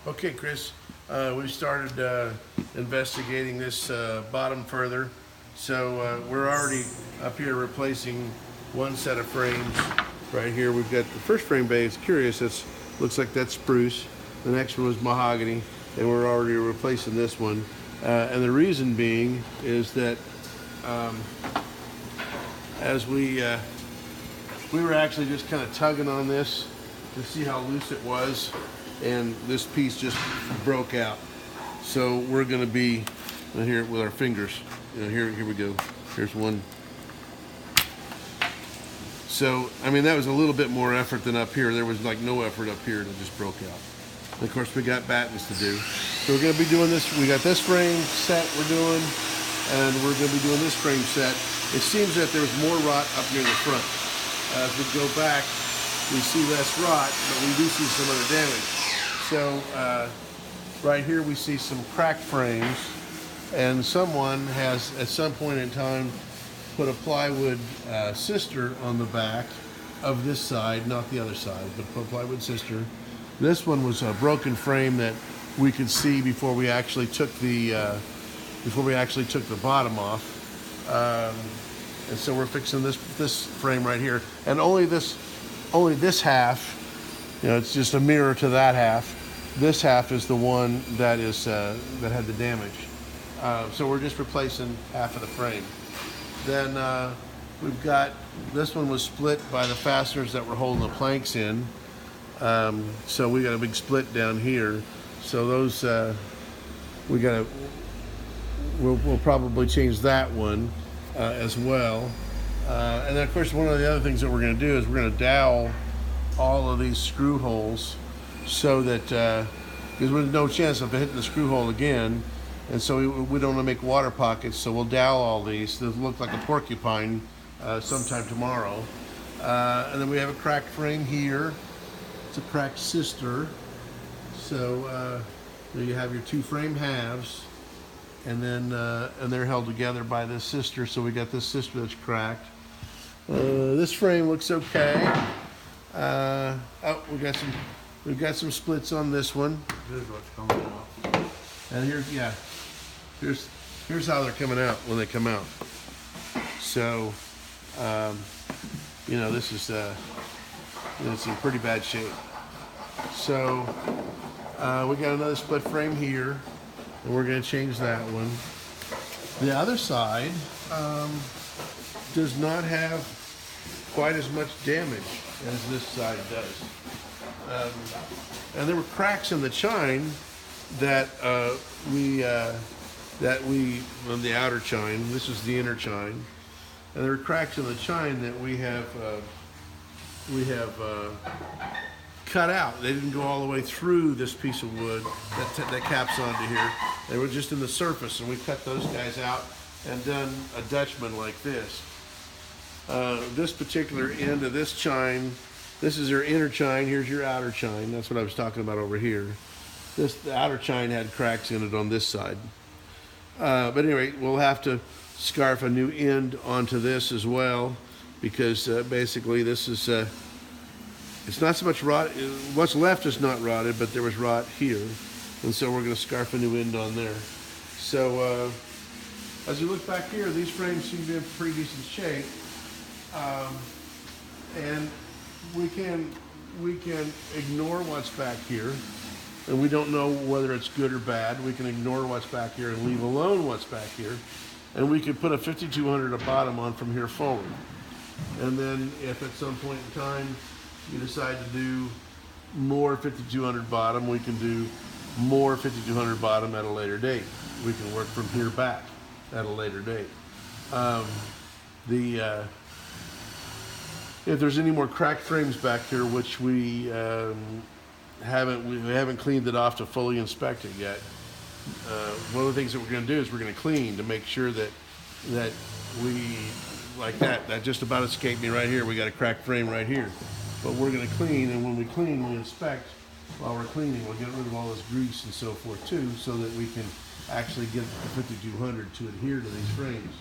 Okay, Chris, we started investigating this bottom further. So we're already up here replacing one set of frames. Right here, we've got the first frame bay. It's curious. It looks like that's spruce. The next one was mahogany, and we're already replacing this one. And the reason being is that as we were actually just kind of tugging on this to see how loose it was, and this piece just broke out. So we're going to be here with our fingers. Here we go. Here's one. So I mean, that was a little bit more effort than up here. There was like no effort up here, and it just broke out. And of course, we got battens to do. So we're going to be doing this. We got this frame set we're doing, and we're going to be doing this frame set. It seems that there was more rot up near the front. As we go back, we see less rot, but we do see some other damage. So right here we see some cracked frames, and someone has at some point in time put a plywood sister on the back of this side, not the other side, but put a plywood sister. This one was a broken frame that we could see before we actually took the bottom off. And so we're fixing this frame right here, and only this half, it's just a mirror to that half. This half is the one that is that had the damage. So we're just replacing half of the frame. Then we've got, this one was split by the fasteners that were holding the planks in. So we got a big split down here. So those we'll probably change that one as well. And then of course one of the other things that we're going to do is we're going to dowel all of these screw holes, so that because there's no chance of hitting the screw hole again, and so we don't want to make water pockets, so we'll dowel all these. They'll look like a porcupine sometime tomorrow. And then we have a cracked frame here. It's a cracked sister. So you have your two frame halves, and then and they're held together by this sister. So we got this sister that's cracked. This frame looks okay. Oh, we've got some splits on this one. Here's what's coming out. And here's how they're coming out when they come out. So this is it's in pretty bad shape. So we got another split frame here, and we're going to change that one. The other side does not have quite as much damage as this side does. And there were cracks in the chine that on the outer chine. This is the inner chine, and there are cracks in the chine that we have cut out. They didn't go all the way through this piece of wood that caps onto here. They were just in the surface, and we cut those guys out and done a Dutchman like this. This particular end of this chine, this is your inner chine, here's your outer chine. That's what I was talking about over here. The outer chine had cracks in it on this side. But anyway, we'll have to scarf a new end onto this as well, because basically this is, it's not so much rot, what's left is not rotted, but there was rot here. And so we're going to scarf a new end on there. So as you look back here, these frames seem to be in pretty decent shape. And we can ignore what's back here, and we don't know whether it's good or bad. We can ignore what's back here and leave alone what's back here, and we could put a 5200 at bottom on from here forward. And then if at some point in time you decide to do more 5200 bottom, we can do more 5200 bottom at a later date. We can work from here back at a later date. If there's any more cracked frames back here, which we haven't cleaned it off to fully inspect it yet, one of the things that we're going to do is we're going to clean to make sure that we, like that just about escaped me right here. We got a cracked frame right here, but we're going to clean, and when we clean, we inspect. While we're cleaning, we'll get rid of all this grease and so forth too, so that we can actually get the 5200 to adhere to these frames.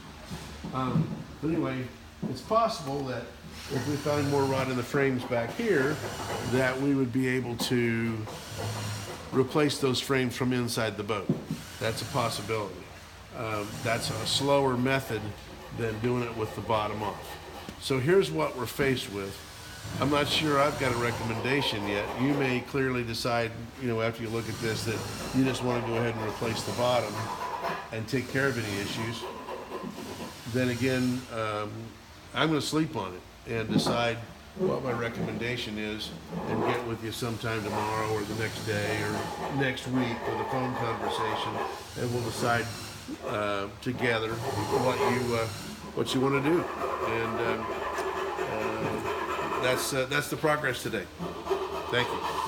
But anyway, it's possible that if we found more rot in the frames back here, that we would be able to replace those frames from inside the boat. That's a possibility. That's a slower method than doing it with the bottom off. So here's what we're faced with. I'm not sure I've got a recommendation yet. You may clearly decide, after you look at this, that you just want to go ahead and replace the bottom and take care of any issues. Then again, I'm going to sleep on it and decide what my recommendation is and get with you sometime tomorrow or the next day or next week with a phone conversation, and we'll decide together what you want to do. And that's the progress today. Thank you.